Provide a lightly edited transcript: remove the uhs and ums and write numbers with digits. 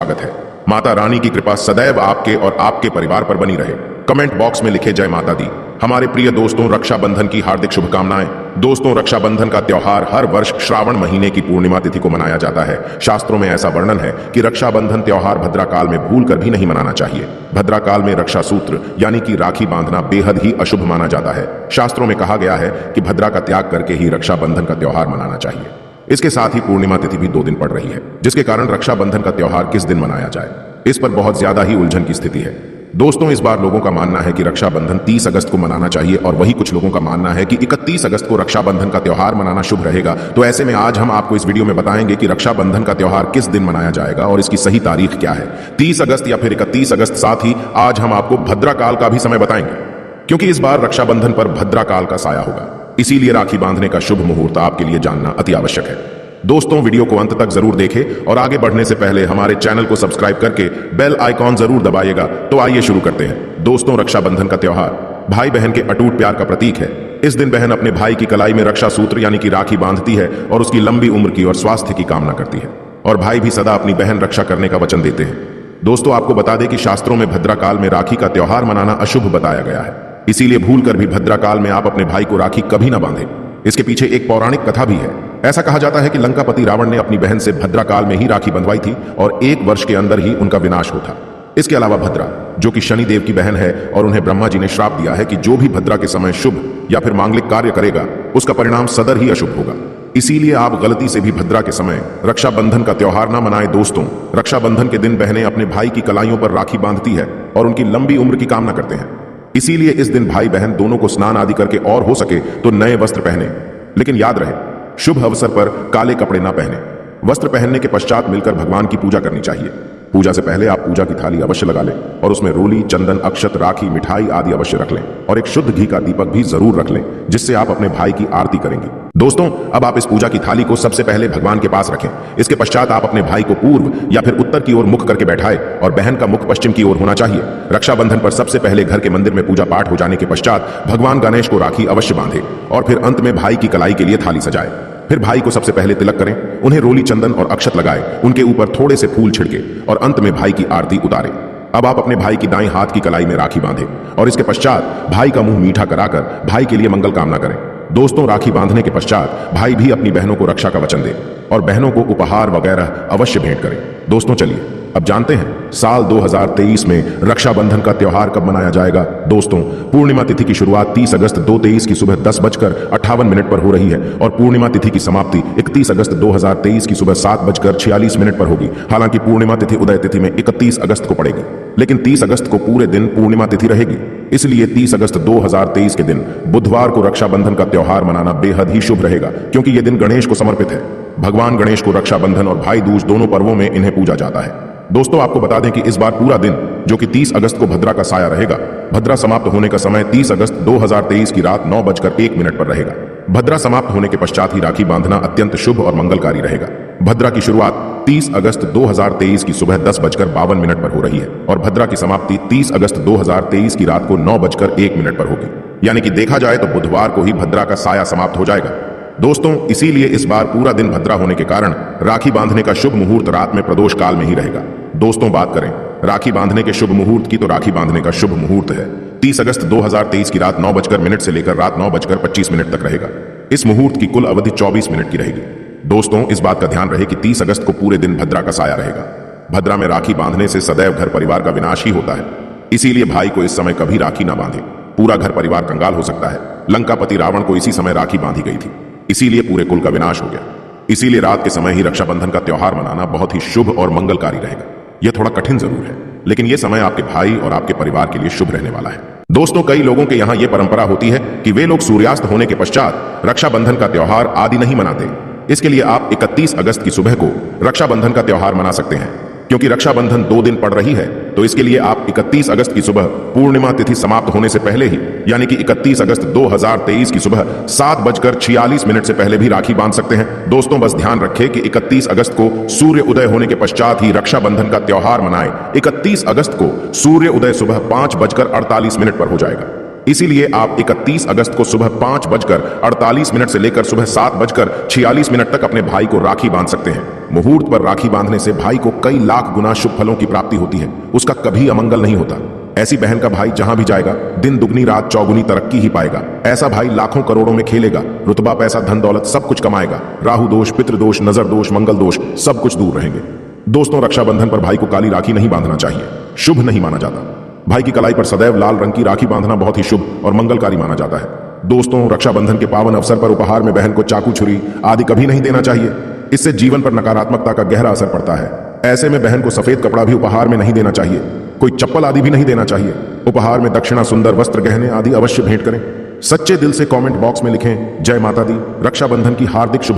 स्वागत है। माता रानी की कृपा सदैव आपके और आपके परिवार पर बनी रहे। कमेंट बॉक्स में लिखे जय माता दी। हमारे प्रिय दोस्तों, रक्षाबंधन की हार्दिक शुभकामनाएं। दोस्तों, रक्षाबंधन का त्योहार हर वर्ष श्रावण महीने की पूर्णिमा तिथि को मनाया जाता है। शास्त्रों में ऐसा वर्णन है कि रक्षाबंधन त्योहार भद्रा काल में भूल कर भी नहीं मनाना चाहिए। भद्रा काल में रक्षा सूत्र यानी कि राखी बांधना बेहद ही अशुभ माना जाता है। शास्त्रों में कहा गया है कि भद्रा का त्याग करके ही रक्षाबंधन का त्योहार मनाना चाहिए। इसके साथ ही पूर्णिमा तिथि भी 2 दिन पड़ रही है, जिसके कारण रक्षाबंधन का त्योहार किस दिन मनाया जाए, इस पर बहुत ज्यादा ही उलझन की स्थिति है। दोस्तों, इस बार लोगों का मानना है कि रक्षाबंधन 30 अगस्त को मनाना चाहिए और वही कुछ लोगों का मानना है कि 31 अगस्त को रक्षाबंधन का त्योहार मनाना शुभ रहेगा। तो ऐसे में आज हम आपको इस वीडियो में बताएंगे कि रक्षाबंधन का त्योहार किस दिन मनाया जाएगा और इसकी सही तारीख क्या है, 30 अगस्त या फिर 31 अगस्त। साथ ही आज हम आपको भद्रा काल का भी समय बताएंगे, क्योंकि इस बार रक्षाबंधन पर भद्रा काल का साया होगा। इसीलिए राखी बांधने का शुभ मुहूर्त आपके लिए जानना अति आवश्यक है। दोस्तों, वीडियो को अंत तक जरूर देखें और आगे बढ़ने से पहले हमारे चैनल को सब्सक्राइब करके बेल आइकॉन जरूर दबाइएगा। तो आइए शुरू करते हैं। दोस्तों, रक्षाबंधन का त्योहार भाई बहन के अटूट प्यार का प्रतीक है। इस दिन बहन अपने भाई की कलाई में रक्षा सूत्र यानी कि राखी बांधती है और उसकी लंबी उम्र की और स्वास्थ्य की कामना करती है, और भाई भी सदा अपनी बहन रक्षा करने का वचन देते हैं। दोस्तों, आपको बता दें कि शास्त्रों में भद्रा काल में राखी का त्योहार मनाना अशुभ बताया गया है। इसीलिए भूल कर भी भद्रा काल में आप अपने भाई को राखी कभी ना बांधें। इसके पीछे एक पौराणिक कथा भी है। ऐसा कहा जाता है कि लंकापति रावण ने अपनी बहन से भद्रा काल में ही राखी बंधवाई थी और 1 वर्ष के अंदर ही उनका विनाश होता। इसके अलावा भद्रा, जो कि शनि देव की बहन है, और उन्हें ब्रह्मा जी ने श्राप दिया है कि जो भी भद्रा के समय शुभ या फिर मांगलिक कार्य करेगा उसका परिणाम सदर ही अशुभ होगा। इसीलिए आप गलती से भी भद्रा के समय रक्षाबंधन का त्योहार ना मनाएं। दोस्तों, रक्षाबंधन के दिन बहनें अपने भाई की कलाइयों पर राखी बांधती है और उनकी लंबी उम्र की कामना करते हैं। इसीलिए इस दिन भाई बहन दोनों को स्नान आदि करके और हो सके तो नए वस्त्र पहने, लेकिन याद रहे शुभ अवसर पर काले कपड़े ना पहने। वस्त्र पहनने के पश्चात मिलकर भगवान की पूजा करनी चाहिए। पूजा से पहले आप पूजा की थाली अवश्य लगा लें और उसमें रोली, चंदन, अक्षत, राखी, मिठाई आदि अवश्य रख लें और एक शुद्ध घी का दीपक भी जरूर रख लें, जिससे आप अपने भाई की आरती करेंगे। दोस्तों, अब आप इस पूजा की थाली को सबसे पहले भगवान के पास रखें। इसके पश्चात आप अपने भाई को पूर्व या फिर उत्तर की ओर मुख करके बैठाएं और बहन का मुख पश्चिम की ओर होना चाहिए। रक्षाबंधन पर सबसे पहले घर के मंदिर में पूजा पाठ हो जाने के पश्चात भगवान गणेश को राखी अवश्य बांधे और फिर अंत में भाई की कलाई के लिए थाली सजाए। फिर भाई को सबसे पहले तिलक करें, उन्हें रोली, चंदन और अक्षत लगाए, उनके ऊपर थोड़े से फूल छिड़के और अंत में भाई की आरती उतारे। अब आप अपने भाई की दाईं हाथ की कलाई में राखी बांधें और इसके पश्चात भाई का मुंह मीठा कराकर भाई के लिए मंगल कामना करें। दोस्तों, राखी बांधने के पश्चात भाई भी अपनी बहनों को रक्षा का वचन दे और बहनों को उपहार वगैरह अवश्य भेंट करें। दोस्तों, चलिए अब जानते हैं साल 2023 में रक्षाबंधन का त्योहार कब मनाया जाएगा। दोस्तों, पूर्णिमा तिथि की शुरुआत 30 अगस्त 2023 की सुबह 10:58 पर हो रही है और पूर्णिमा तिथि की समाप्ति 31 अगस्त 2023 की सुबह 7:46 पर होगी। हालांकि पूर्णिमा तिथि उदय तिथि में 31 अगस्त को पड़ेगी, लेकिन 30 अगस्त को पूरे दिन पूर्णिमा तिथि रहेगी। इसलिए 30 अगस्त 2023 के दिन बुधवार को रक्षाबंधन का त्योहार मनाना बेहद ही शुभ रहेगा, क्योंकि यह दिन गणेश को समर्पित है। भगवान गणेश को रक्षाबंधन और भाई दूज दोनों पर्वों में इन्हें पूजा जाता है। दोस्तों, आपको बता दें कि इस बार पूरा दिन, जो कि 30 अगस्त को भद्रा का साया रहेगा, भद्रा समाप्त होने का समय 30 अगस्त 2023 की रात 9:01 पर रहेगा। भद्रा समाप्त होने के पश्चात ही राखी बांधना अत्यंत शुभ और मंगलकारी रहेगा। भद्रा की शुरुआत 30 अगस्त 2023 की सुबह 10:52 पर हो रही है और भद्रा की समाप्ति 30 अगस्त 2023 की रात को 9:01 पर होगी। यानी कि देखा जाए तो बुधवार को ही भद्रा का साया समाप्त हो जाएगा। दोस्तों, इसीलिए इस बार पूरा दिन भद्रा होने के कारण राखी बांधने का शुभ मुहूर्त रात में प्रदोष काल में ही रहेगा। दोस्तों, बात करें राखी बांधने के शुभ मुहूर्त की, तो राखी बांधने का शुभ मुहूर्त है 30 अगस्त 2023 की रात 9:00 से लेकर रात 9:25 तक रहेगा। इस मुहूर्त की कुल अवधि 24 मिनट की रहेगी। दोस्तों, इस बात का ध्यान रहे कि 30 अगस्त को पूरे दिन भद्रा का साया रहेगा। भद्रा में राखी बांधने से सदैव घर परिवार का विनाश ही होता है। इसीलिए भाई को इस समय कभी राखी ना बांधे, पूरा घर परिवार कंगाल हो सकता है। लंकापति रावण को इसी समय राखी बांधी गई थी, इसीलिए पूरे कुल का विनाश हो गया। इसीलिए रात के समय ही रक्षाबंधन का त्योहार मनाना बहुत ही शुभ और मंगलकारी रहेगा। यह थोड़ा कठिन जरूर है, लेकिन यह समय आपके भाई और आपके परिवार के लिए शुभ रहने वाला है। दोस्तों, कई लोगों के यहाँ यह परंपरा होती है कि वे लोग सूर्यास्त होने के पश्चात रक्षाबंधन का त्योहार आदि नहीं मनाते। इसके लिए आप 31 अगस्त की सुबह को रक्षाबंधन का त्योहार मना सकते हैं। क्योंकि रक्षाबंधन 2 दिन पड़ रही है, तो इसके लिए आप 31 अगस्त की सुबह पूर्णिमा तिथि समाप्त होने से पहले ही, यानी कि 31 अगस्त 2023 की सुबह 7:46 से पहले भी राखी बांध सकते हैं। दोस्तों, बस ध्यान रखें कि 31 अगस्त को सूर्य उदय होने के पश्चात ही रक्षाबंधन का त्योहार मनाएं। 31 अगस्त को सूर्य उदय सुबह 5:48 पर हो जाएगा। इसीलिए आप 31 अगस्त को सुबह 5:48 से लेकर सुबह 7:46 तक अपने भाई को राखी बांध सकते हैं। मुहूर्त पर राखी बांधने से भाई को कई लाख गुना शुभ फलों की प्राप्ति होती है, उसका कभी अमंगल नहीं होता। ऐसी बहन का भाई जहां भी जाएगा दिन दुगनी रात चौगुनी तरक्की ही पाएगा। ऐसा भाई लाखों करोड़ों में खेलेगा, रुतबा पैसा धन दौलत सब कुछ कमाएगा। राहु दोष, पितृदोष, नजर दोष, मंगल दोष सब कुछ दूर रहेंगे। दोस्तों, रक्षाबंधन पर भाई को काली राखी नहीं बांधना चाहिए, शुभ नहीं माना जाता। भाई की कलाई पर सदैव लाल रंग की राखी बांधना बहुत ही शुभ और मंगलकारी माना जाता है। दोस्तों, रक्षाबंधन के पावन अवसर पर उपहार में बहन को चाकू, छुरी आदि कभी नहीं देना चाहिए। इससे जीवन पर नकारात्मकता का गहरा असर पड़ता है। ऐसे में बहन को सफेद कपड़ा भी उपहार में नहीं देना चाहिए, कोई चप्पल आदि भी नहीं देना चाहिए। उपहार में दक्षिणा, सुंदर वस्त्र, गहने आदि अवश्य भेंट करें। सच्चे दिल से कमेंट बॉक्स में लिखें जय माता दी। रक्षाबंधन की हार्दिक शुभ